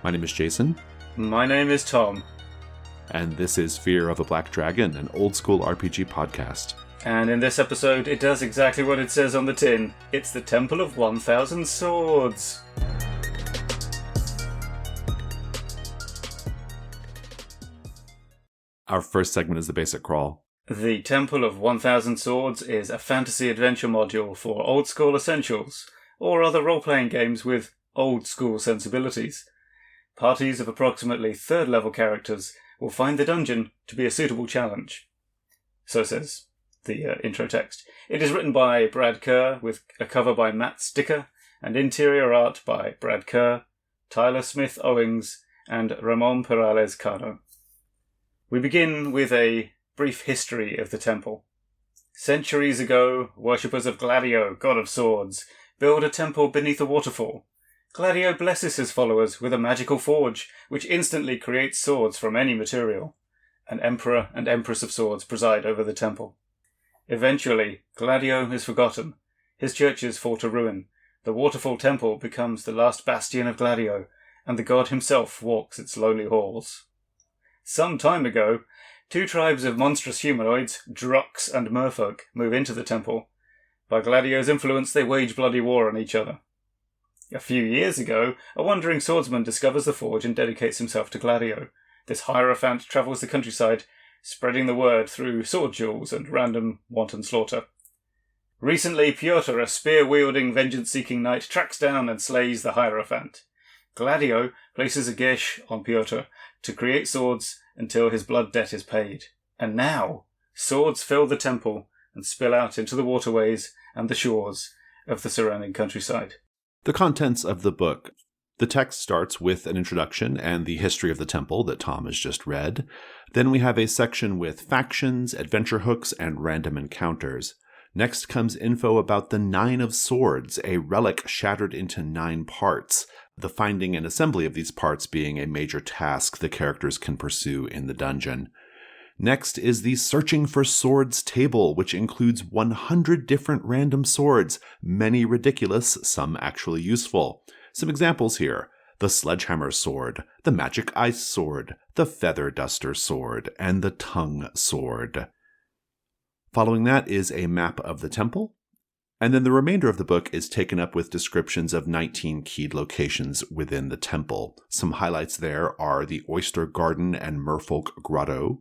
My name is Jason. My name is Tom. And this is Fear of a Black Dragon, an old school RPG podcast. And in this episode, it does exactly what it says on the tin. It's the Temple of 1,000 Swords. Our first segment is the basic crawl. The Temple of 1,000 Swords is a fantasy adventure module for old school essentials, or other role-playing games with old school sensibilities. Parties of approximately third level characters will find the dungeon to be a suitable challenge. So says the intro text. It is written by Brad Kerr, with a cover by Matt Sticker, and interior art by Brad Kerr, Tyler Smith Owings, and Ramon Perales Cano. We begin with a brief history of the temple. Centuries ago, worshippers of Gladio, god of swords, build a temple beneath a waterfall. Gladio blesses his followers with a magical forge, which instantly creates swords from any material. An emperor and empress of swords preside over the temple. Eventually, Gladio is forgotten. His churches fall to ruin. The waterfall temple becomes the last bastion of Gladio, and the god himself walks its lonely halls. Some time ago, two tribes of monstrous humanoids, Druks and Merfolk, move into the temple. By Gladio's influence, they wage bloody war on each other. A few years ago, a wandering swordsman discovers the forge and dedicates himself to Gladio. This hierophant travels the countryside, spreading the word through sword duels and random wanton slaughter. Recently, Pyotr, a spear-wielding, vengeance-seeking knight, tracks down and slays the hierophant. Gladio places a geash on Pyotr to create swords until his blood debt is paid. And now, swords fill the temple and spill out into the waterways and the shores of the surrounding countryside. The contents of the book. The text starts with an introduction and the history of the temple that Tom has just read. Then we have a section with factions, adventure hooks, and random encounters. Next comes info about the Nine of Swords, a relic shattered into 9 parts. The finding and assembly of these parts being a major task the characters can pursue in the dungeon. Next is the Searching for Swords table, which includes 100 different random swords, many ridiculous, some actually useful. Some examples here: the Sledgehammer Sword, the Magic Ice Sword, the Feather Duster Sword, and the Tongue Sword. Following that is a map of the temple, and then the remainder of the book is taken up with descriptions of 19 keyed locations within the temple. Some highlights there are the Oyster Garden and Merfolk Grotto,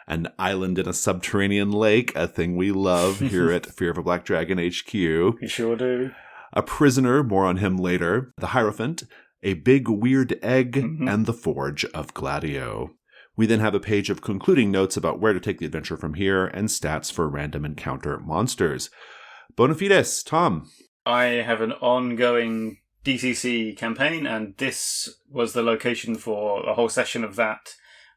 an island in a subterranean lake, a thing we love here at Fear of a Black Dragon HQ. You sure do. A prisoner, more on him later, the Hierophant, a big weird egg, and the Forge of Gladio. We then have a page of concluding notes about where to take the adventure from here and stats for random encounter monsters. Bona fides, Tom. I have an ongoing DCC campaign, and this was the location for a whole session of that.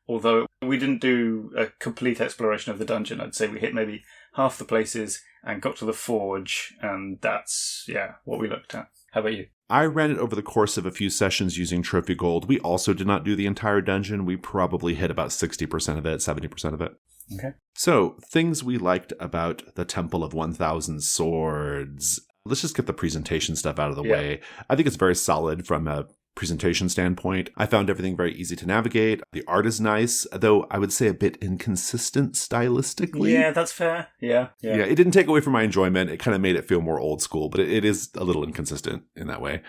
Although we didn't do a complete exploration of the dungeon. I'd say we hit maybe half the places and got to the forge, and that's, what we looked at. How about you? I ran it over the course of a few sessions using Trophy Gold. We also did not do the entire dungeon. We probably hit about 60% of it, 70% of it. Okay. So, things we liked about the Temple of 1,000 Swords. Let's just get the presentation stuff out of the way. I think it's very solid from a presentation standpoint. I found everything very easy to navigate. The art is nice, though I would say a bit inconsistent stylistically. Yeah, that's fair. Yeah, it didn't take away from my enjoyment. It kind of made it feel more old school, but it is a little inconsistent in that way.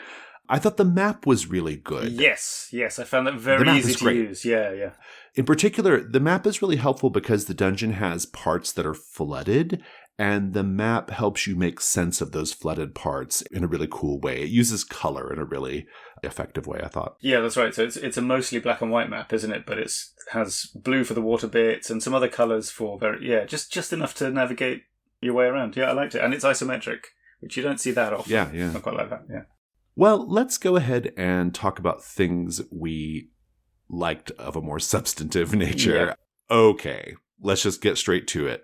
I thought the map was really good. Yes, I found that very easy to use. Yeah. In particular, the map is really helpful because the dungeon has parts that are flooded, and the map helps you make sense of those flooded parts in a really cool way. It uses color in a really effective way, I thought. Yeah, that's right. So it's a mostly black and white map, isn't it? But it has blue for the water bits and some other colours for just enough to navigate your way around. Yeah, I liked it. And it's isometric, which you don't see that often. Yeah. I quite like that, yeah. Well, let's go ahead and talk about things we liked of a more substantive nature. Yeah. Okay, let's just get straight to it.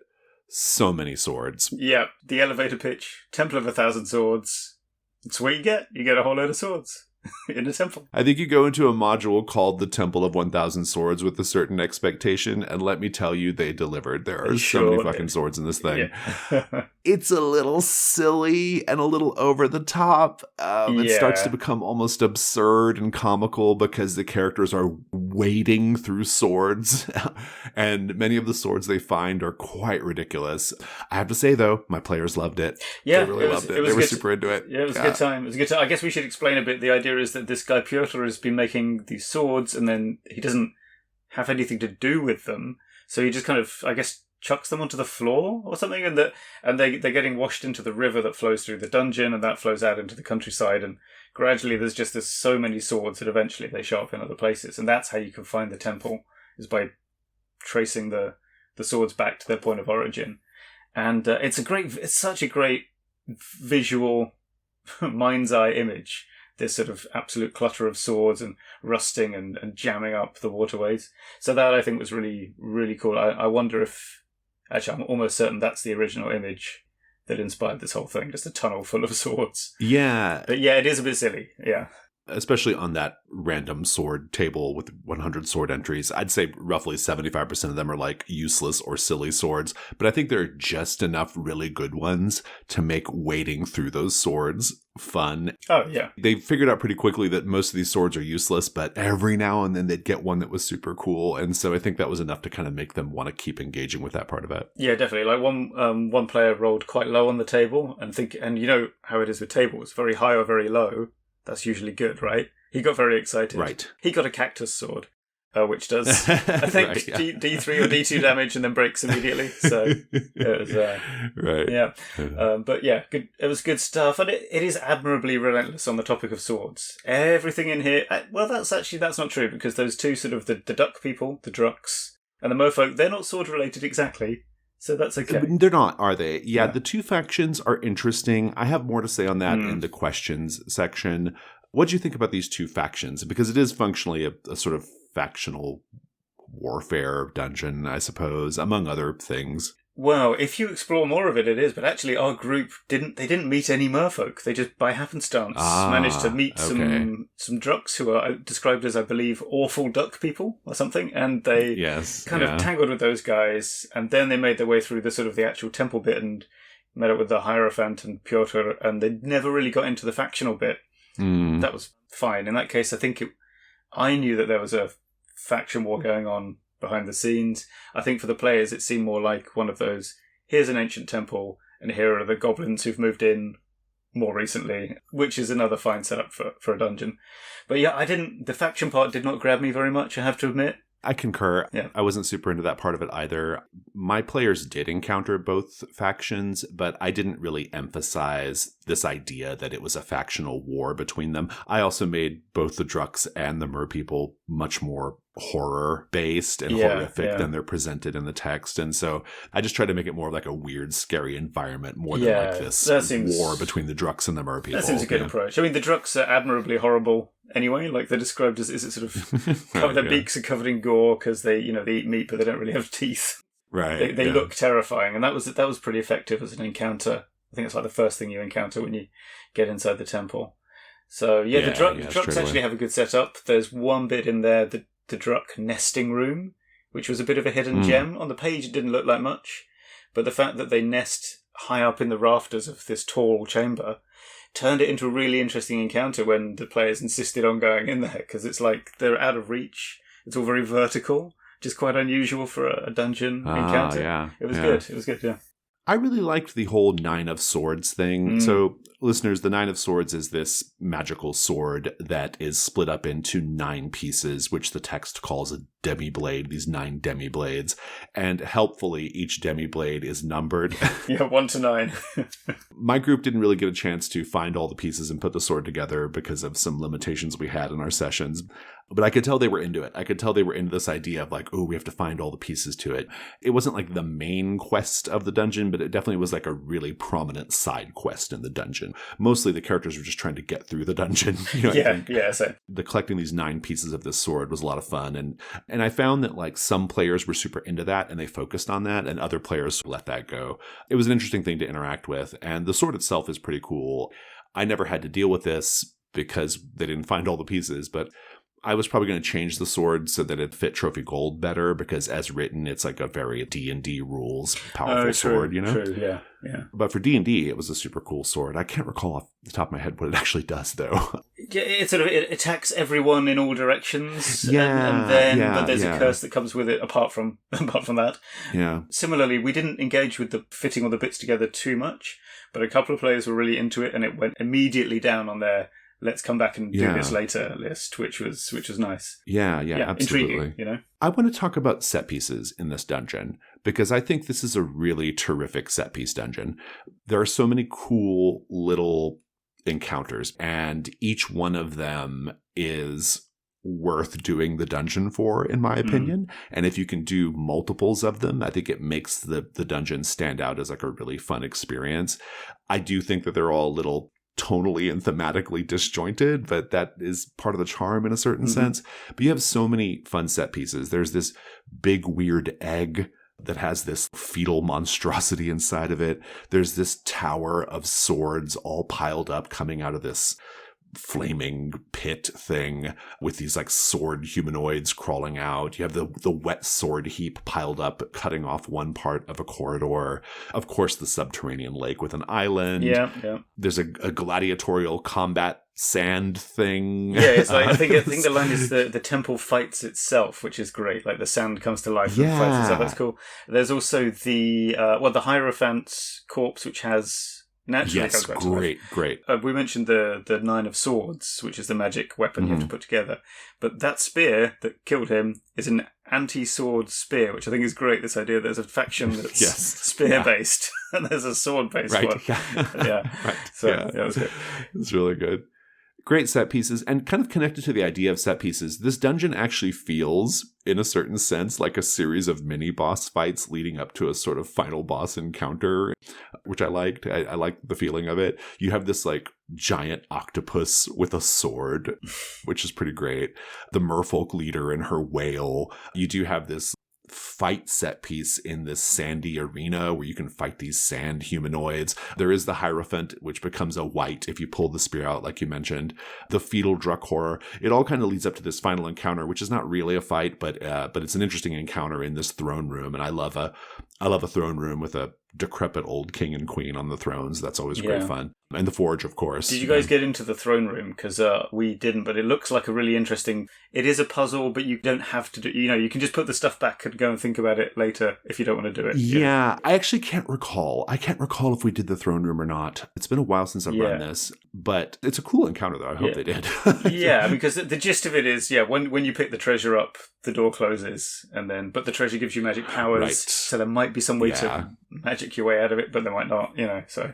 So many swords. Yeah, the elevator pitch, Temple of 1,000 Swords. It's what you get. You get a whole load of swords. in a temple. I think you go into a module called the Temple of 1,000 Swords with a certain expectation, and let me tell you, they delivered. There are so many fucking swords in this thing. Yeah. It's a little silly and a little over the top. It starts to become almost absurd and comical because the characters are wading through swords, and many of the swords they find are quite ridiculous. I have to say, though, my players loved it. Yeah, they really loved it. They were super into it. Yeah, it was a good time. It was a good time. I guess we should explain a bit. The idea is that this guy Piotr has been making these swords, and then he doesn't have anything to do with them, so he just kind of, I guess, chucks them onto the floor or something, and they're getting washed into the river that flows through the dungeon, and that flows out into the countryside, and gradually there's so many swords that eventually they show up in other places, and that's how you can find the temple, is by tracing the swords back to their point of origin. And it's such a great visual mind's eye image, this sort of absolute clutter of swords and rusting and jamming up the waterways. So that I think was really, really cool. I wonder if, actually I'm almost certain that's the original image that inspired this whole thing, just a tunnel full of swords. Yeah. But yeah, it is a bit silly, yeah. Especially on that random sword table with 100 sword entries. I'd say roughly 75% of them are like useless or silly swords, but I think there are just enough really good ones to make wading through those swords fun. Oh, yeah. They figured out pretty quickly that most of these swords are useless, but every now and then they'd get one that was super cool, and so I think that was enough to kind of make them want to keep engaging with that part of it. Yeah, definitely. Like one player rolled quite low on the table, and you know how it is with tables, very high or very low. That's usually good, right? He got very excited. Right. He got a cactus sword, which does, I think, right, yeah. D3 or D2 damage and then breaks immediately. So it was, right. Yeah. But yeah, good. It was good stuff. And it is admirably relentless on the topic of swords. Everything in here, well, that's not true, because those two sort of the duck people, the druks, and the merfolk, they're not sword related exactly. So that's okay. They're not, are they? Yeah, the two factions are interesting. I have more to say on that in the questions section. What do you think about these two factions? Because it is functionally a sort of factional warfare dungeon, I suppose, among other things. Well, if you explore more of it, it is. But actually, our group didn't meet any merfolk. They just, by happenstance, managed to meet some druks who are described as, I believe, awful duck people or something. And they kind of tangled with those guys. And then they made their way through the actual temple bit and met up with the Hierophant and Piotr. And they never really got into the factional bit. That was fine. In that case, I think I knew that there was a faction war going on behind the scenes. I think for the players it seemed more like one of those, here's an ancient temple and here are the goblins who've moved in more recently, which is another fine setup for a dungeon. But yeah, the faction part did not grab me very much, I have to admit. I concur. Yeah. I wasn't super into that part of it either. My players did encounter both factions, but I didn't really emphasize this idea that it was a factional war between them. I also made both the Druks and the Mer people much more horror-based and horrific than they're presented in the text. And so I just tried to make it more like a weird, scary environment more than like this war between the Druks and the Mer people. That seems a good approach. I mean, the Druks are admirably horrible anyway. Like, they're described as, is it sort of, their beaks are covered in gore because they eat meat, but they don't really have teeth. Right. They look terrifying. And that was pretty effective as an encounter. I think it's like the first thing you encounter when you get inside the temple. So, the Druks actually have a good setup. There's one bit in there, the Druk nesting room, which was a bit of a hidden gem. On the page, it didn't look like much. But the fact that they nest high up in the rafters of this tall chamber turned it into a really interesting encounter when the players insisted on going in there, because it's like they're out of reach. It's all very vertical, which is quite unusual for a dungeon encounter. Yeah. It was good. It was good, yeah. I really liked the whole Nine of Swords thing. So, listeners, the Nine of Swords is this magical sword that is split up into 9 pieces, which the text calls a demi-blade, these 9 demi-blades. And helpfully, each demi-blade is numbered. 1 to 9. My group didn't really get a chance to find all the pieces and put the sword together because of some limitations we had in our sessions. But I could tell they were into it. I could tell they were into this idea of like, oh, we have to find all the pieces to it. It wasn't like the main quest of the dungeon, but it definitely was like a really prominent side quest in the dungeon. Mostly the characters were just trying to get through the dungeon. So the collecting these 9 pieces of this sword was a lot of fun. And I found that like some players were super into that and they focused on that, and other players let that go. It was an interesting thing to interact with. And the sword itself is pretty cool. I never had to deal with this because they didn't find all the pieces, but I was probably going to change the sword so that it fit Trophy Gold better, because as written, it's like a very D&D rules powerful sword, you know? True, yeah. But for D&D, it was a super cool sword. I can't recall off the top of my head what it actually does, though. Yeah, it attacks everyone in all directions. Yeah, but there's a curse that comes with it apart from that. Yeah. Similarly, we didn't engage with the fitting all the bits together too much, but a couple of players were really into it, and it went immediately down on their let's come back and do this later list, which was nice. Yeah, absolutely. Intriguing, you know? I want to talk about set pieces in this dungeon, because I think this is a really terrific set piece dungeon. There are so many cool little encounters, and each one of them is worth doing the dungeon for, in my opinion. And if you can do multiples of them, I think it makes the dungeon stand out as like a really fun experience. I do think that they're all a little tonally and thematically disjointed, but that is part of the charm in a certain sense. But you have so many fun set pieces. There's this big weird egg that has this fetal monstrosity inside of it. There's this tower of swords all piled up coming out of this flaming pit thing with these like sword humanoids crawling out. You have the wet sword heap piled up, cutting off one part of a corridor. Of course, the subterranean lake with an island. Yeah. There's a gladiatorial combat sand thing. Yeah, it's like I think the line is the temple fights itself, which is great. Like the sand comes to life and fights itself. That's cool. There's also the Hierophant's corpse, which has naturally comes back to life. Great. We mentioned the Nine of Swords, which is the magic weapon you have to put together. But that spear that killed him is an anti-sword spear, which I think is great. This idea there's a faction that's spear-based and there's a sword-based one. Yeah. Right. So that was good. It's really good. Great set pieces, and kind of connected to the idea of set pieces, this dungeon actually feels, in a certain sense, like a series of mini boss fights leading up to a sort of final boss encounter, which I liked. I liked the feeling of it. You have this like giant octopus with a sword, which is pretty great. The merfolk leader and her whale. You do have this fight set piece in this sandy arena where you can fight these sand humanoids. There is the Hierophant, which becomes a wight if you pull the spear out, like you mentioned. The fetal Drukhor. It all kind of leads up to this final encounter, which is not really a fight, but it's an interesting encounter in this throne room. And I love a throne room with a decrepit old king and queen on the thrones. That's always great fun. And the forge, of course. Did you guys get into the throne room? Because we didn't, but it looks like a really interesting... It is a puzzle, but you don't have to do... you can just put the stuff back and go and think about it later if you don't want to do it. Yeah, I actually can't recall. I can't recall if we did the throne room or not. It's been a while since I've run this, but it's a cool encounter, though. I hope they did. Yeah, because the gist of it is, when you pick the treasure up, the door closes, but the treasure gives you magic powers, so there might be some way to magic your way out of it, but there might not, so...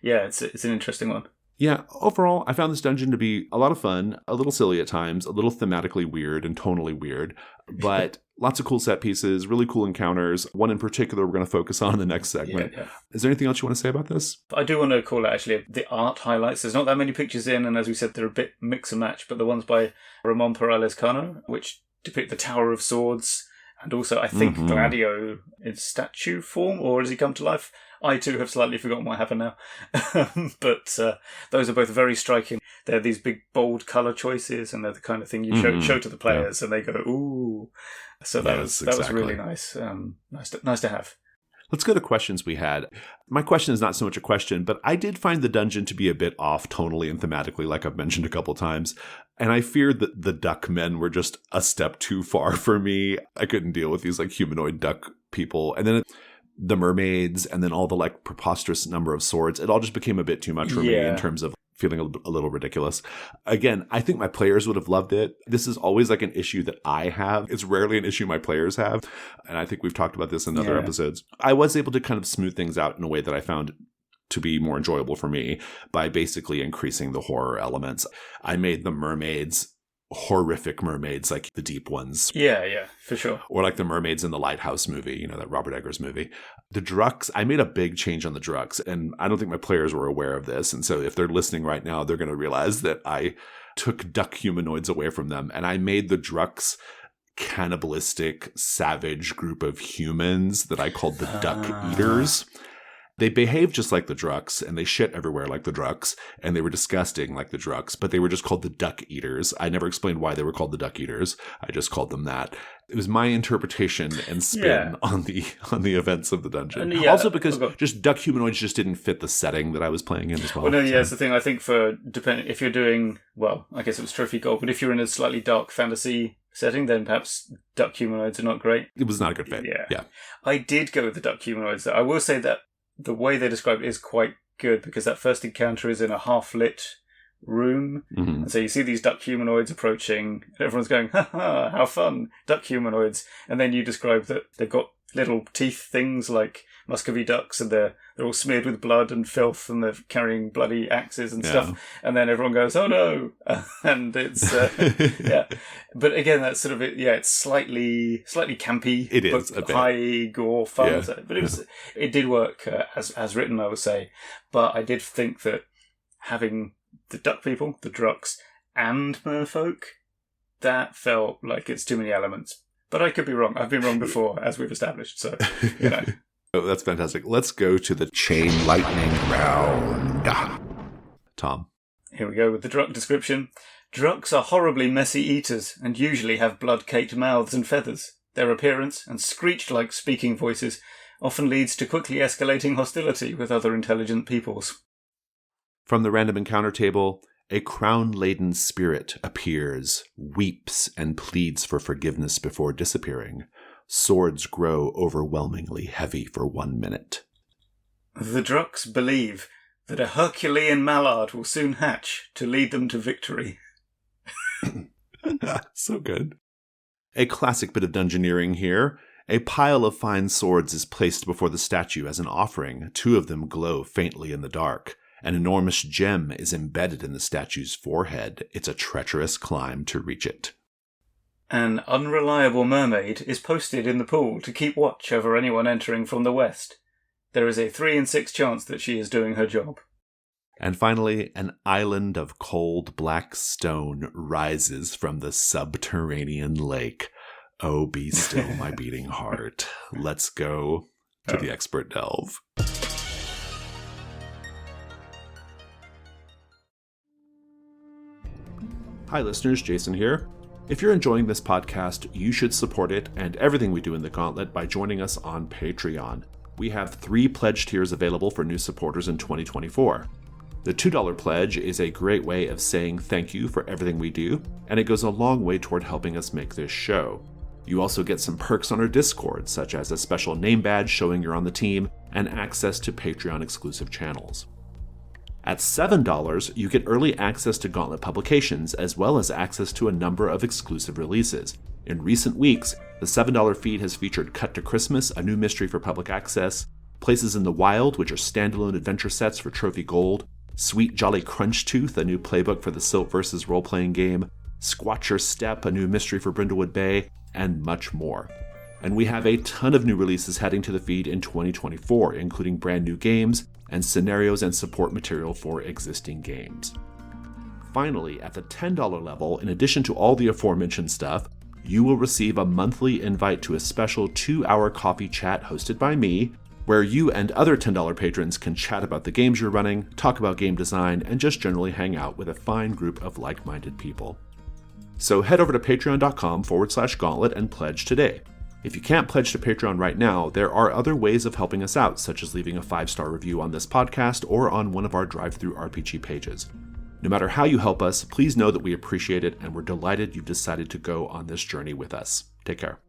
Yeah, it's an interesting one. Yeah, overall, I found this dungeon to be a lot of fun, a little silly at times, a little thematically weird and tonally weird, but lots of cool set pieces, really cool encounters. One in particular we're going to focus on in the next segment. Yeah. Is there anything else you want to say about this? I do want to call it, actually, the art highlights. There's not that many pictures in, and as we said, they're a bit mix and match, but the ones by Ramon Perales Cano, which depict the Tower of Swords, and also, I think, Gladio in statue form, or has he come to life? I, too, have slightly forgotten what happened now. But those are both very striking. They're these big, bold colour choices, and they're the kind of thing you show to the players, and they go, ooh. So that was really nice. Nice to have. Let's go to questions we had. My question is not so much a question, but I did find the dungeon to be a bit off tonally and thematically, like I've mentioned a couple times. And I feared that the duck men were just a step too far for me. I couldn't deal with these like humanoid duck people. And then the mermaids, and then all the like preposterous number of swords. It all just became a bit too much for me in terms of feeling a little ridiculous. Again, I think my players would have loved it. This is always like an issue that I have. It's rarely an issue my players have. And I think we've talked about this in other episodes. I was able to kind of smooth things out in a way that I found to be more enjoyable for me by basically increasing the horror elements. I made the mermaids horrific mermaids, like the deep ones. Yeah, for sure. Or like the mermaids in the Lighthouse movie, that Robert Eggers movie. The Druks, I made a big change on the Druks, and I don't think my players were aware of this. And so if they're listening right now, they're going to realize that I took duck humanoids away from them, and I made the Druks cannibalistic, savage group of humans that I called the Duck Eaters. They behave just like the Druks, and they shit everywhere like the Druks, and they were disgusting like the Druks, but they were just called the Duck Eaters. I never explained why they were called the Duck Eaters. I just called them that. It was my interpretation and spin on the events of the dungeon. Also because just duck humanoids just didn't fit the setting that I was playing in as well. Well, no, yeah, it's the thing. I think if you're doing, well, I guess it was Trophy Gold, but if you're in a slightly dark fantasy setting, then perhaps duck humanoids are not great. It was not a good fit. Yeah. I did go with the duck humanoids, though. I will say that the way they describe it is quite good, because that first encounter is in a half-lit room. Mm-hmm. And so you see these duck humanoids approaching, and everyone's going, ha ha, how fun, duck humanoids. And then you describe that they've got little teeth things like Muscovy ducks, and they're all smeared with blood and filth, and they're carrying bloody axes and stuff. And then everyone goes, oh no! And it's, But again, that's sort of it. Yeah, it's slightly campy. It is but high gore fun. Yeah. But it did work as written, I would say. But I did think that having the duck people, the Druks, and merfolk, that felt like it's too many elements. But I could be wrong. I've been wrong before, as we've established. So, Oh, that's fantastic. Let's go to the chain lightning round. Tom. Here we go with the Druk description. Druks are horribly messy eaters and usually have blood-caked mouths and feathers. Their appearance and screech-like speaking voices often leads to quickly escalating hostility with other intelligent peoples. From the random encounter table, a crown-laden spirit appears, weeps, and pleads for forgiveness before disappearing. Swords grow overwhelmingly heavy for 1 minute. The Druks believe that a Herculean mallard will soon hatch to lead them to victory. So good. A classic bit of dungeoneering here. A pile of fine swords is placed before the statue as an offering. 2 of them glow faintly in the dark. An enormous gem is embedded in the statue's forehead. It's a treacherous climb to reach it. An unreliable mermaid is posted in the pool to keep watch over anyone entering from the west. There is a 3 in 6 chance that she is doing her job. And finally, an island of cold black stone rises from the subterranean lake. Oh, be still, my beating heart. Let's go to the expert delve. Hi, listeners. Jason here. If you're enjoying this podcast, you should support it and everything we do in the Gauntlet by joining us on Patreon. We have 3 pledge tiers available for new supporters in 2024. The $2 pledge is a great way of saying thank you for everything we do, and it goes a long way toward helping us make this show. You also get some perks on our Discord, such as a special name badge showing you're on the team, and access to Patreon-exclusive channels. At $7, you get early access to Gauntlet publications, as well as access to a number of exclusive releases. In recent weeks, the $7 feed has featured Cut to Christmas, a new mystery for public access, Places in the Wild, which are standalone adventure sets for Trophy Gold, Sweet Jolly Crunch Tooth, a new playbook for the Silt vs. role-playing game, Squatcher Step, a new mystery for Brindlewood Bay, and much more. And we have a ton of new releases heading to the feed in 2024, including brand new games and scenarios and support material for existing games. Finally, at the $10 level, in addition to all the aforementioned stuff, you will receive a monthly invite to a special 2-hour coffee chat hosted by me, where you and other $10 patrons can chat about the games you're running, talk about game design, and just generally hang out with a fine group of like-minded people. So head over to patreon.com/gauntlet and pledge today. If you can't pledge to Patreon right now, there are other ways of helping us out, such as leaving a 5-star review on this podcast or on one of our drive-thru RPG pages. No matter how you help us, please know that we appreciate it and we're delighted you've decided to go on this journey with us. Take care.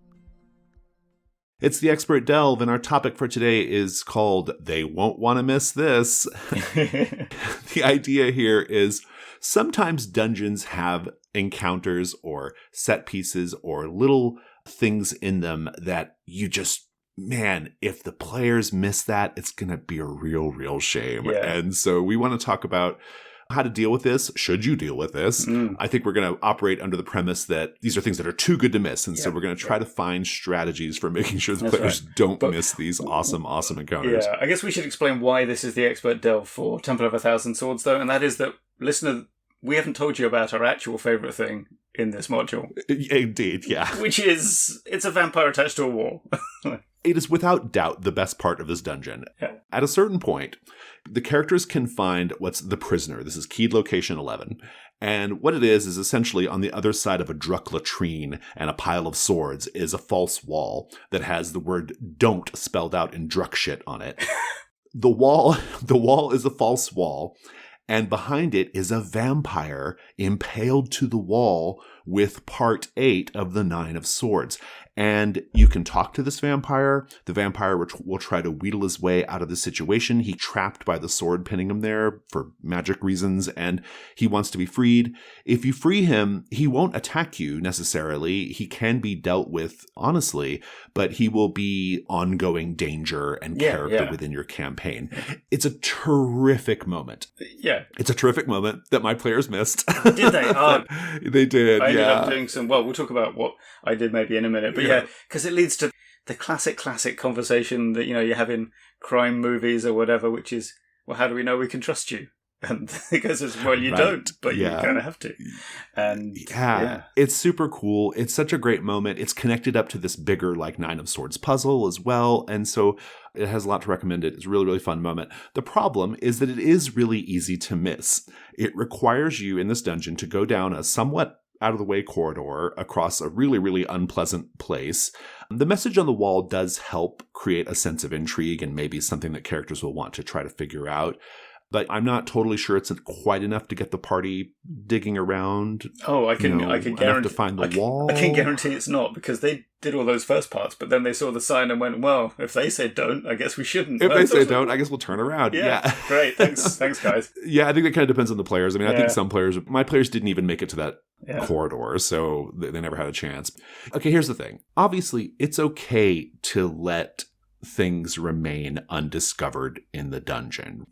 It's the Expert Delve, and our topic for today is called They Won't Want to Miss This. The idea here is sometimes dungeons have encounters or set pieces or little things in them that you just, man, if the players miss that, it's going to be a real shame. Yeah. And so we want to talk about how to deal with this. Should you deal with this? I think we're going to operate under the premise that these are things that are too good to miss. And so we're going to try to find strategies for making sure the players don't miss these awesome encounters. Yeah, I guess we should explain why this is the Expert Delve for Temple of a Thousand Swords, though. And that is that, listener, we haven't told you about our actual favourite thing in this module. Indeed, yeah. Which is, it's a vampire attached to a wall. It is without doubt the best part of this dungeon. Yeah. At a certain point, the characters can find what's the prisoner. This is keyed location 11. And what it is essentially on the other side of a Druck latrine and a pile of swords is a false wall that has the word don't spelled out in Druck shit on it. The wall is a false wall, and behind it is a vampire impaled to the wall with part 8 of the 9 of swords. And you can talk to this vampire. The vampire will try to wheedle his way out of the situation. He's trapped by the sword pinning him there for magic reasons, and he wants to be freed. If you free him, he won't attack you necessarily. He can be dealt with honestly, but he will be ongoing danger and character within your campaign. It's a terrific moment. Yeah. It's a terrific moment that my players missed. Did they? They did, I ended up doing some, we'll talk about what I did maybe in a minute, but because it leads to the classic conversation that, you have in crime movies or whatever, which is, well, how do we know we can trust you? And because it's, well, you don't, but you kind of have to. And it's super cool. It's such a great moment. It's connected up to this bigger, like, 9 of Swords puzzle as well. And so it has a lot to recommend it. It's a really, really fun moment. The problem is that it is really easy to miss. It requires you in this dungeon to go down a somewhat out of the way corridor across a really, really unpleasant place. The message on the wall does help create a sense of intrigue and maybe something that characters will want to try to figure out. But I'm not totally sure it's quite enough to get the party digging around. Oh, I can guarantee to find the wall. I can guarantee it's not, because they did all those first parts, but then they saw the sign and went, "Well, if they say don't, I guess we shouldn't." If they say don't, I guess we'll turn around. Yeah. Great. Thanks, guys. Yeah, I think that kind of depends on the players. I mean, I think some players, my players didn't even make it to that corridor, so they never had a chance. Okay, here's the thing. Obviously, it's okay to let things remain undiscovered in the dungeon.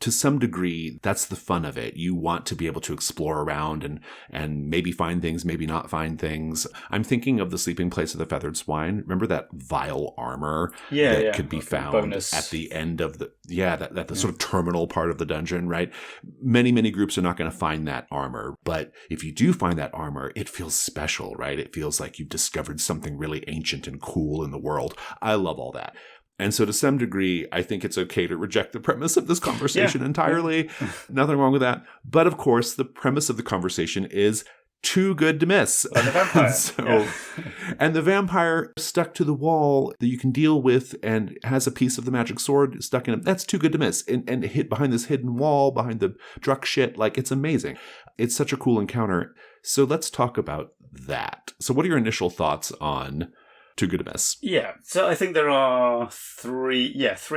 To some degree, that's the fun of it. You want to be able to explore around and maybe find things, maybe not find things. I'm thinking of the sleeping place of the feathered swine. Remember that vile armor that could be found at the end of the sort of terminal part of the dungeon, right? Many, many groups are not going to find that armor. But if you do find that armor, it feels special, right? It feels like you've discovered something really ancient and cool in the world. I love all that. And so to some degree, I think it's okay to reject the premise of this conversation entirely. Nothing wrong with that. But of course, the premise of the conversation is too good to miss. And the vampire. And the vampire stuck to the wall that you can deal with and has a piece of the magic sword stuck in him. That's too good to miss. And hit behind this hidden wall, behind the Druck shit. Like, it's amazing. It's such a cool encounter. So let's talk about that. So what are your initial thoughts on Too Good to Miss? Yeah, so I think there are three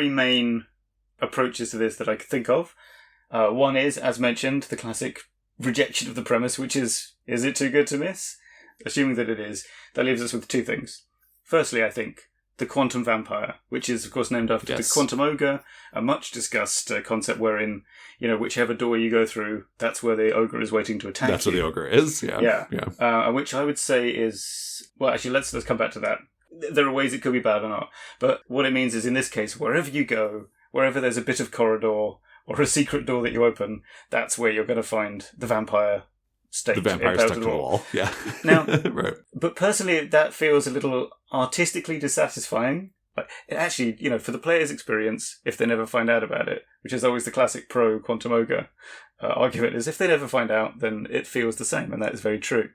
main approaches to this that I could think of. One is, as mentioned, the classic rejection of the premise, which is it too good to miss? Assuming that it is, that leaves us with two things. Firstly, I think the quantum vampire, which is, of course, named after the quantum ogre, a much-discussed concept wherein, whichever door you go through, that's where the ogre is waiting to attack you. That's where the ogre is, yeah. Which I would say is... Well, actually, let's come back to that. There are ways it could be bad or not. But what it means is, in this case, wherever you go, wherever there's a bit of corridor or a secret door that you open, that's where you're going to find the vampire state. The vampire stuck to the wall. Yeah. Now, right. But personally, that feels a little artistically dissatisfying. Like, actually, for the player's experience, if they never find out about it, which is always the classic pro Quantum Ogre argument, is if they never find out, then it feels the same, and that is very true.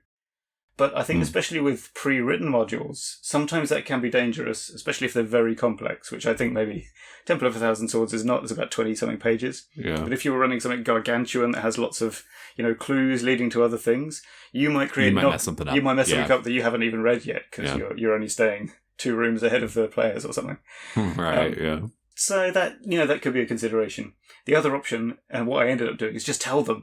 But I think especially with pre-written modules, sometimes that can be dangerous, especially if they're very complex, which I think maybe Temple of a Thousand Swords is not. It's about 20-something pages. Yeah. But if you were running something gargantuan that has lots of, clues leading to other things, you might mess something up. You might mess something up that you haven't even read yet, because you're only staying 2 rooms ahead of the players or something. Right, yeah. So that, that could be a consideration. The other option, and what I ended up doing, is just tell the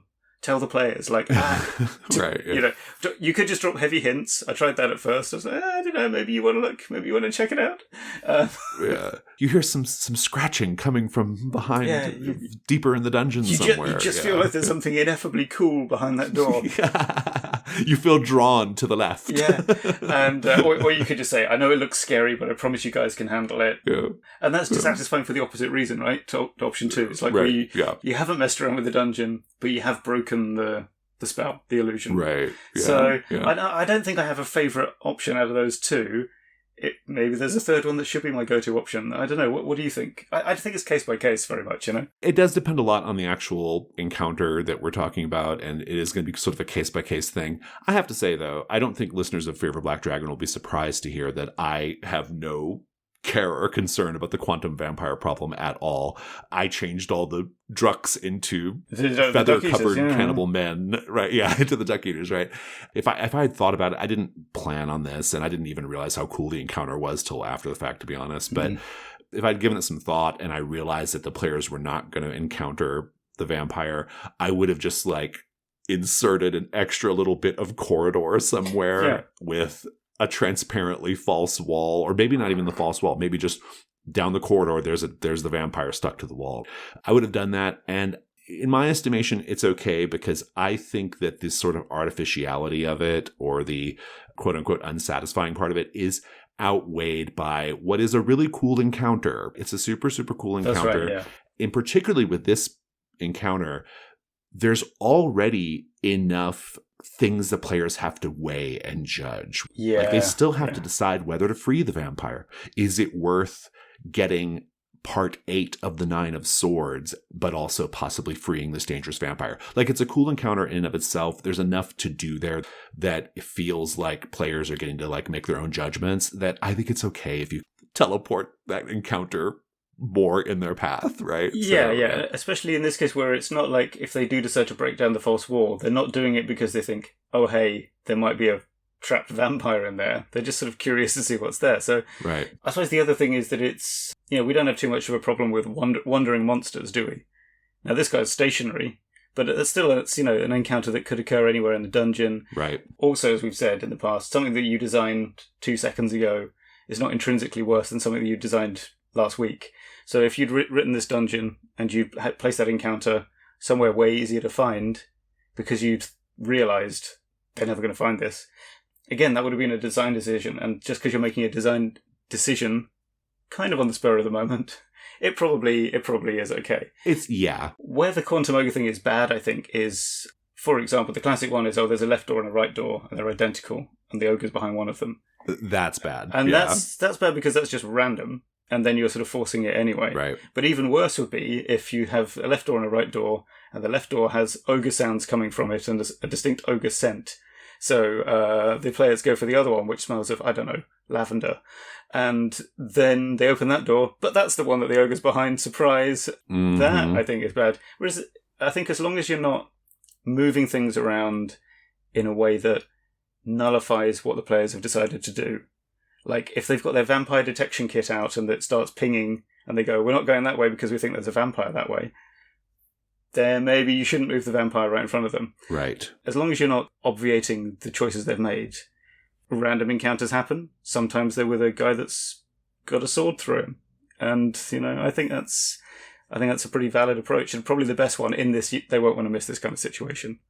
players, like, right, yeah. You could just drop heavy hints. I tried that at first. I was like, I don't know, maybe you want to look, maybe you want to check it out. Yeah, you hear some scratching coming from behind, deeper in the dungeon somewhere. You just feel like there's something ineffably cool behind that door. You feel drawn to the left. Yeah, and or you could just say, I know it looks scary, but I promise you guys can handle it. Yeah. And that's dissatisfying for the opposite reason, right? To option 2. It's like you haven't messed around with the dungeon, but you have broken the spell, the illusion. Right. Yeah. So I don't think I have a favourite option out of those two. maybe there's a third one that should be my go-to option. I don't know. What do you think? I think it's case by case very much, you know? It does depend a lot on the actual encounter that we're talking about, and it is going to be sort of a case by case thing. I have to say, though, I don't think listeners of Fear of a Black Dragon will be surprised to hear that I have no care or concern about the quantum vampire problem at all. I changed all the druks into feather-covered cannibal men, right? Yeah, into the Duck Eaters, right? If I had thought about it, I didn't plan on this, and I didn't even realize how cool the encounter was till after the fact, to be honest. But if I'd given it some thought and I realized that the players were not going to encounter the vampire, I would have just inserted an extra little bit of corridor somewhere with a transparently false wall, or maybe not even the false wall, maybe just down the corridor, there's the vampire stuck to the wall. I would have done that. And in my estimation, it's okay, because I think that this sort of artificiality of it, or the quote unquote unsatisfying part of it, is outweighed by what is a really cool encounter. It's a super, super cool encounter. That's right, yeah. And particularly with this encounter, there's already enough things the players have to weigh and judge. Yeah. They still have to decide whether to free the vampire. Is it worth getting part 8 of the 9 of Swords, but also possibly freeing this dangerous vampire? It's a cool encounter in and of itself. There's enough to do there that it feels like players are getting to make their own judgments, that I think it's okay if you teleport that encounter more in their path, right? Yeah. Especially in this case where it's not like if they do decide to break down the false wall, they're not doing it because they think, oh, hey, there might be a trapped vampire in there. They're just sort of curious to see what's there. So right. I suppose the other thing is that it's, we don't have too much of a problem with wandering monsters, do we? Now, this guy's stationary, but it's still an encounter that could occur anywhere in the dungeon. Right. Also, as we've said in the past, something that you designed 2 seconds ago is not intrinsically worse than something that you designed last week. So if you'd written this dungeon and you had placed that encounter somewhere way easier to find because you'd realised they're never going to find this, again, that would have been a design decision. And just because you're making a design decision kind of on the spur of the moment, it probably is okay. Where the quantum ogre thing is bad, I think, is, for example, the classic one is, there's a left door and a right door and they're identical and the ogre's behind one of them. That's bad. And that's bad because that's just random. And then you're sort of forcing it anyway. Right. But even worse would be if you have a left door and a right door, and the left door has ogre sounds coming from it and a distinct ogre scent. So the players go for the other one, which smells of, I don't know, lavender. And then they open that door, but that's the one that the ogre's behind. Surprise. Mm-hmm. That, I think, is bad. Whereas I think as long as you're not moving things around in a way that nullifies what the players have decided to do, if they've got their vampire detection kit out and it starts pinging and they go, we're not going that way because we think there's a vampire that way, then maybe you shouldn't move the vampire right in front of them. Right. As long as you're not obviating the choices they've made, random encounters happen. Sometimes they're with a guy that's got a sword through him. And, I think that's a pretty valid approach, and probably the best one in this. They won't want to miss this kind of situation,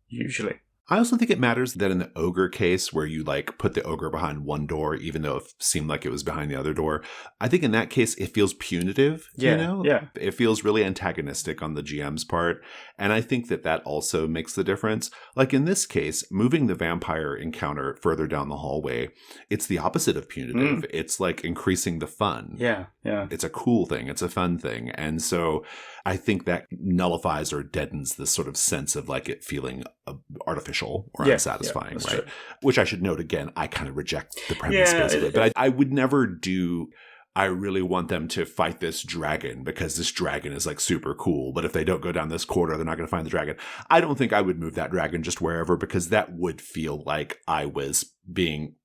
usually. I also think it matters that in the ogre case where you put the ogre behind one door, even though it seemed like it was behind the other door, I think in that case it feels punitive. Yeah. It feels really antagonistic on the GM's part. And I think that also makes the difference. In this case, moving the vampire encounter further down the hallway, it's the opposite of punitive. It's increasing the fun. Yeah. It's a cool thing. It's a fun thing. And so I think that nullifies or deadens this sort of sense of it feeling artificial or unsatisfying, right? True. Which I should note again, I kind of reject the premise basically. But I would never do, I really want them to fight this dragon because this dragon is super cool. But if they don't go down this corridor, they're not going to find the dragon. I don't think I would move that dragon just wherever, because that would feel like I was being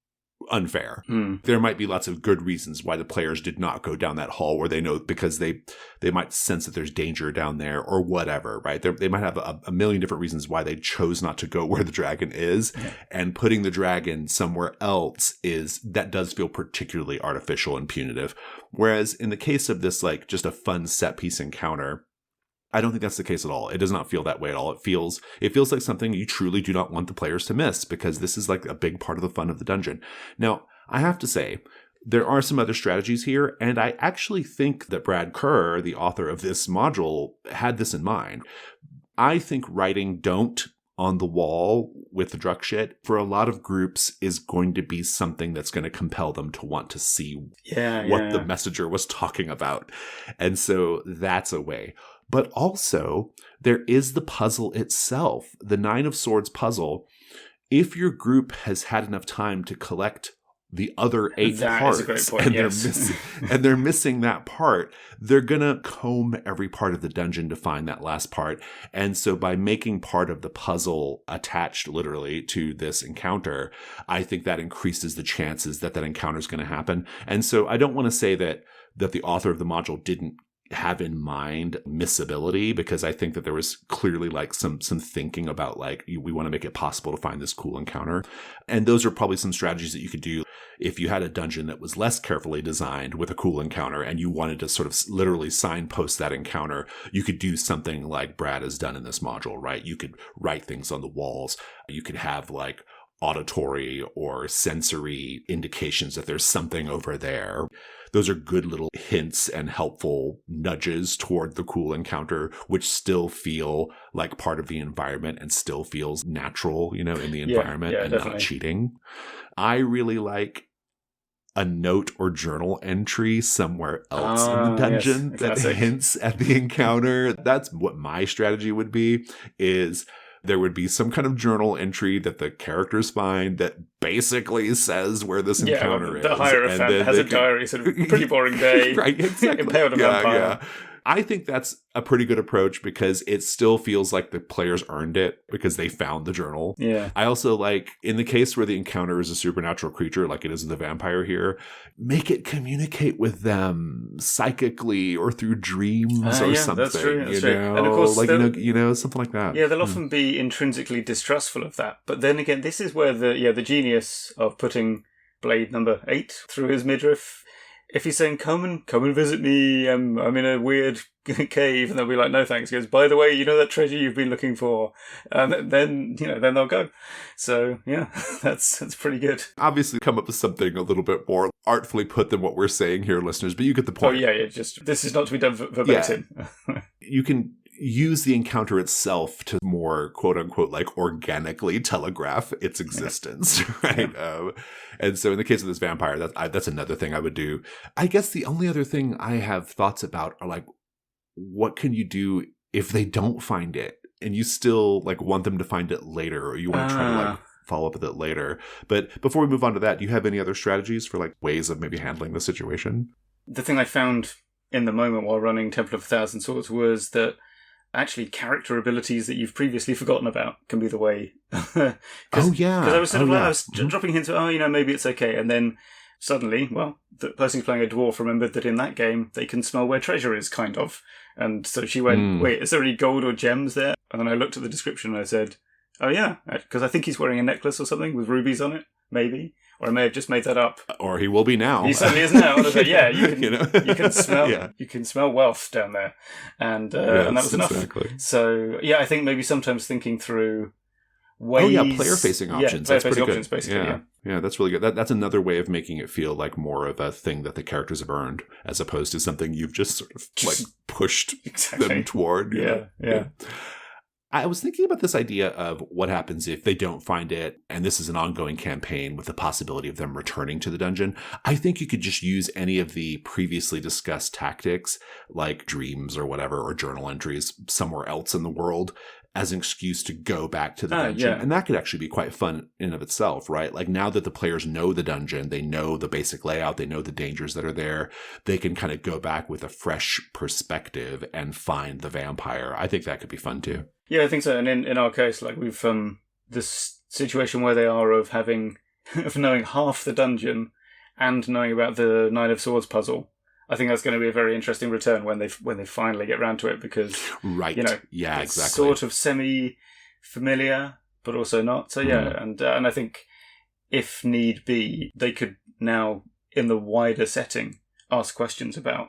unfair. There might be lots of good reasons why the players did not go down that hall, where they know because they might sense that there's danger down there or whatever, right? They might have a million different reasons why they chose not to go where the dragon is, and putting the dragon somewhere else that does feel particularly artificial and punitive. Whereas in the case of this, just a fun set piece encounter, I don't think that's the case at all. It does not feel that way at all. It feels like something you truly do not want the players to miss, because this is a big part of the fun of the dungeon. Now, I have to say, there are some other strategies here, and I actually think that Brad Kerr, the author of this module, had this in mind. I think writing don't on the wall with the druk shit for a lot of groups is going to be something that's going to compel them to want to see what the messenger was talking about. And so that's a way. But also, there is the puzzle itself, the Nine of Swords puzzle. If your group has had enough time to collect the other 8 parts, is a great point, and they're missing that part, they're going to comb every part of the dungeon to find that last part. And so by making part of the puzzle attached literally to this encounter, I think that increases the chances that encounter is going to happen. And so I don't want to say that the author of the module didn't have in mind missability, because I think that there was clearly like some thinking about like, we want to make it possible to find this cool encounter. And those are probably some strategies that you could do if you had a dungeon that was less carefully designed with a cool encounter and you wanted to sort of literally signpost that encounter. You could do something like Brad has done in this module, right? You could write things on the walls. You could have like auditory or sensory indications that there's something over there. Those are good little hints and helpful nudges toward the cool encounter, which still feel like part of the environment and still feels natural, in the environment and definitely. Not cheating. I really like a note or journal entry somewhere else in the dungeon that hints at the encounter. That's what my strategy would be, is there would be some kind of journal entry that the characters find that basically says where this encounter is. The Hierophant has a diary, sort of pretty boring day. Right, exactly. Impaled a vampire. Yeah. I think that's a pretty good approach because it still feels like the players earned it because they found the journal. Yeah. I also like, in the case where the encounter is a supernatural creature, like it is the vampire here, make it communicate with them psychically or through dreams or something. That's true. That's true. And of course, like, something like that. Yeah, they'll often be intrinsically distrustful of that. But then again, this is where the genius of putting blade number 8 through his midriff. If he's saying, come and visit me, I'm in a weird cave, and they'll be like, no thanks. He goes, by the way, that treasure you've been looking for? And then they'll go. So, yeah, that's pretty good. Obviously come up with something a little bit more artfully put than what we're saying here, listeners, but you get the point. Oh, yeah, this is not to be done verbatim. Yeah. You can use the encounter itself to more quote unquote like organically telegraph its existence, right? And so in the case of this vampire, that's another thing I would do. I guess the only other thing I have thoughts about are like, what can you do if they don't find it and you still like want them to find it later, or you want to try to like follow up with it later? But before we move on to that, do you have any other strategies for like ways of maybe handling the situation? The thing I found in the moment while running Temple of 1,000 Swords was that actually character abilities that you've previously forgotten about can be the way. Because I was sort of I was dropping hints of, maybe it's okay. And then suddenly, the person who's playing a dwarf remembered that in that game, they can smell where treasure is, kind of. And so she went, wait, is there any gold or gems there? And then I looked at the description and I said, oh yeah, because I think he's wearing a necklace or something with rubies on it, maybe. Or I may have just made that up. Or he will be now. He certainly is now. And I said, you can smell you can smell wealth down there. And that was enough. Exactly. So I think maybe sometimes thinking through ways. Player facing options. Player that's facing pretty options, good. basically. Yeah, that's really good. That's another way of making it feel like more of a thing that the characters have earned, as opposed to something you've just sort of like pushed them toward. Yeah. I was thinking about this idea of what happens if they don't find it, and this is an ongoing campaign with the possibility of them returning to the dungeon. I think you could just use any of the previously discussed tactics, like dreams or whatever, or journal entries somewhere else in the world, as an excuse to go back to the dungeon. Yeah. And that could actually be quite fun in and of itself, right? Like now that the players know the dungeon, they know the basic layout, they know the dangers that are there, they can kind of go back with a fresh perspective and find the vampire. I think that could be fun too. Yeah, I think so. And in our case, like we've this situation where they are of knowing half the dungeon and knowing about the Nine of Swords puzzle. I think that's going to be a very interesting return when they finally get round to it, because it's sort of semi-familiar, but also not. So and I think if need be, they could now in the wider setting ask questions about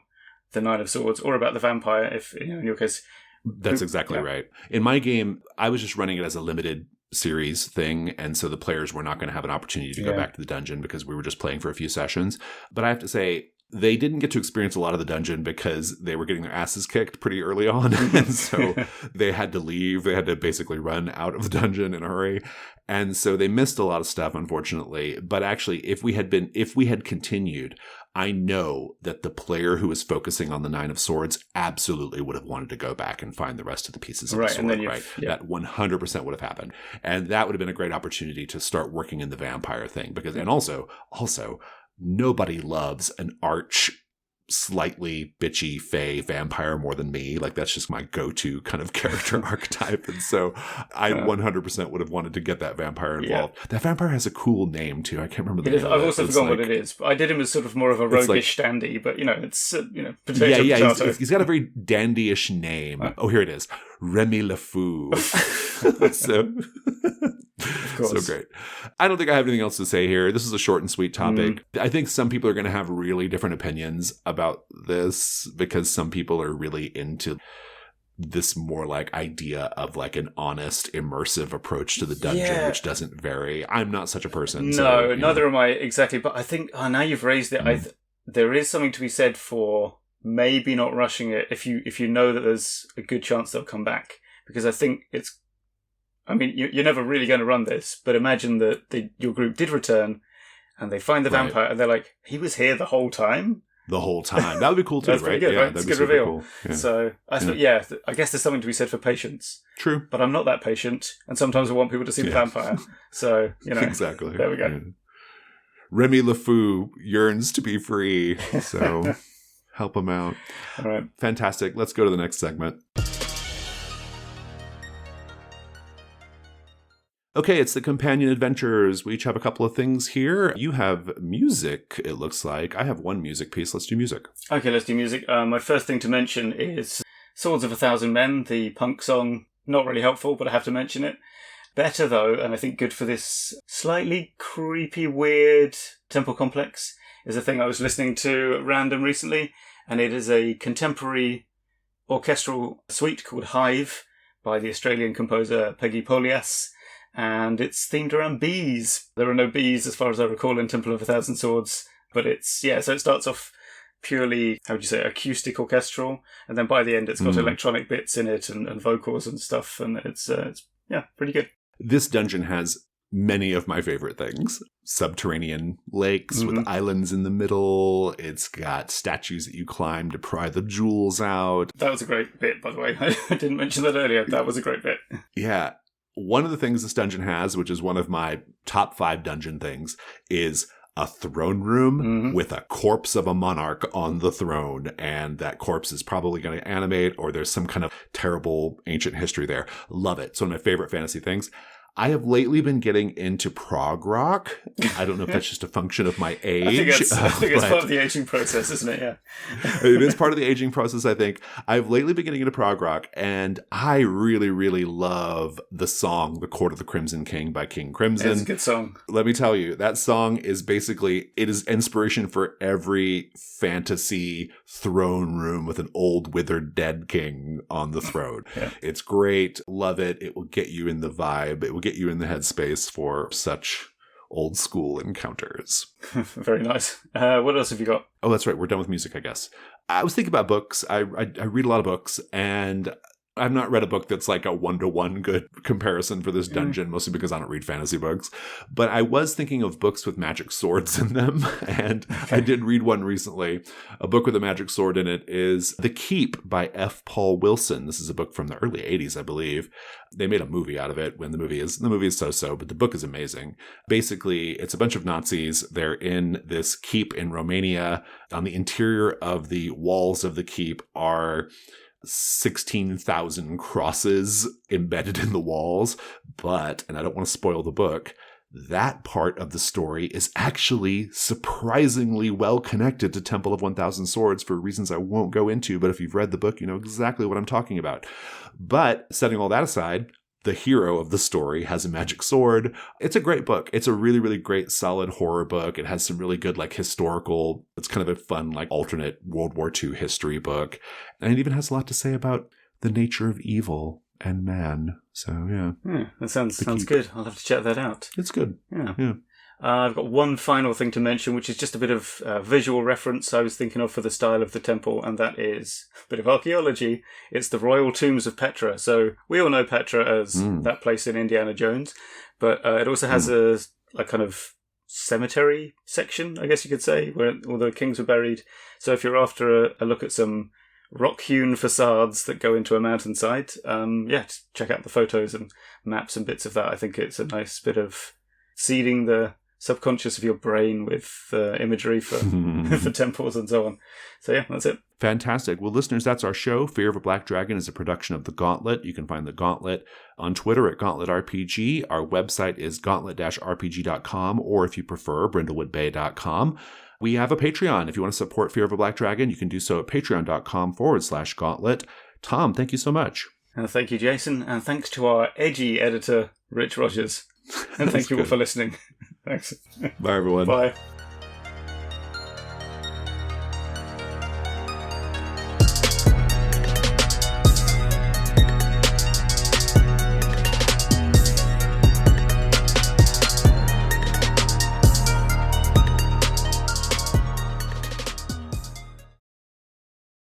the Nine of Swords or about the vampire. If in your case. That's exactly right. In my game, I was just running it as a limited series thing, and so the players were not going to have an opportunity to go back to the dungeon because we were just playing for a few sessions. But I have to say, They didn't get to experience a lot of the dungeon because they were getting their asses kicked pretty early on. And so they had to leave. They had to basically run out of the dungeon in a hurry. And so they missed a lot of stuff, unfortunately. But actually, if we had continued, I know that the player who was focusing on the Nine of Swords absolutely would have wanted to go back and find the rest of the pieces of the sword, right? Yeah. That 100% would have happened. And that would have been a great opportunity to start working in the vampire thing. Because, and also, nobody loves an slightly bitchy fae vampire more than me. Like, that's just my go-to kind of character archetype. And so I 100% would have wanted to get that vampire involved. Yeah. That vampire has a cool name too. I can't remember the name. I've also forgotten what it is. I did him as sort of more of a roguish dandy, but it's potato. He's got a very dandyish name. Oh, here it is. Remy Le Fou. So great. I don't think I have anything else to say here. This is a short and sweet topic. I think some people are going to have really different opinions about this because some people are really into this more like idea of like an honest, immersive approach to the dungeon, which doesn't vary. I'm not such a person. No, neither am I exactly. But I think now you've raised it, there is something to be said for maybe not rushing it if you know that there's a good chance they'll come back. Because I think you're never really going to run this, but imagine that your group did return and they find the vampire and they're like, he was here the whole time? The whole time. That would be cool too, That's right? Good, yeah, right? That's a good reveal. Cool. Yeah. So, I guess there's something to be said for patience. True. But I'm not that patient, and sometimes I want people to see the vampire. So, Exactly. There we go. Yeah. Remy Le Fou yearns to be free, so help him out. All right. Fantastic. Let's go to the next segment. Okay, it's the companion adventures. We each have a couple of things here. You have music, it looks like. I have one music piece. Let's do music. Okay, let's do music. My first thing to mention is Swords of a Thousand Men, the punk song. Not really helpful, but I have to mention it. Better, though, and I think good for this slightly creepy, weird temple complex, is a thing I was listening to at random recently, and it is a contemporary orchestral suite called Hive by the Australian composer Peggy Polias. And it's themed around bees. There are no bees, as far as I recall, in Temple of a Thousand Swords. But so it starts off purely, acoustic orchestral. And then by the end, it's got electronic bits in it and vocals and stuff. And it's pretty good. This dungeon has many of my favorite things. Subterranean lakes with islands in the middle. It's got statues that you climb to pry the jewels out. That was a great bit, by the way. I didn't mention that earlier. That was a great bit. Yeah. One of the things this dungeon has, which is one of my top 5 dungeon things, is a throne room with a corpse of a monarch on the throne. And that corpse is probably going to animate, or there's some kind of terrible ancient history there. Love it. It's one of my favorite fantasy things. I have lately been getting into prog rock. I don't know if that's just a function of my age. I think it's part of the aging process, isn't it? Yeah. It is part of the aging process, I think. I've lately been getting into prog rock, and I really, really love the song The Court of the Crimson King by King Crimson. It's a good song. Let me tell you, that song is it is inspiration for every fantasy throne room with an old withered dead king on the throne. Yeah. It's great. Love it. It will get you in the vibe. It will get you in the headspace for such old school encounters. Very nice. What else have you got? Oh, that's right. We're done with music, I guess. I was thinking about books. I read a lot of books, and I've not read a book that's like a 1-to-1 good comparison for this dungeon, mostly because I don't read fantasy books. But I was thinking of books with magic swords in them, and I did read one recently. A book with a magic sword in it is The Keep by F. Paul Wilson. This is a book from the early 80s, I believe. They made a movie out of it when the movie is so-so, but the book is amazing. Basically, it's a bunch of Nazis. They're in this keep in Romania. On the interior of the walls of the keep are 16,000 crosses embedded in the walls. But, and I don't want to spoil the book, that part of the story is actually surprisingly well connected to Temple of 1,000 Swords for reasons I won't go into. But if you've read the book, you know exactly what I'm talking about. But setting all that aside, the hero of the story has a magic sword. It's a great book. It's a really, really great, solid horror book. It has some really good, historical, it's kind of a fun, alternate World War II history book. And it even has a lot to say about the nature of evil and man. So, yeah. That sounds good. I'll have to check that out. It's good. Yeah. I've got one final thing to mention, which is just a bit of visual reference I was thinking of for the style of the temple, and that is a bit of archaeology. It's the royal tombs of Petra. So we all know Petra as that place in Indiana Jones, but it also has a kind of cemetery section, I guess you could say, where all the kings were buried. So if you're after a look at some rock-hewn facades that go into a mountainside, check out the photos and maps and bits of that. I think it's a nice bit of seeding the subconscious of your brain with imagery for for temples and so on. So yeah, that's it. Fantastic. Well, listeners, that's our show. Fear of a Black Dragon is a production of The Gauntlet. You can find The Gauntlet on Twitter at GauntletRPG. Our website is gauntlet-rpg.com, or if you prefer, brindlewoodbay.com. We have a Patreon. If you want to support Fear of a Black Dragon, you can do so at patreon.com/gauntlet. Tom, thank you so much. Thank you, Jason. And thanks to our edgy editor, Rich Rogers. And thank you all for listening. Thanks. Bye, everyone. Bye.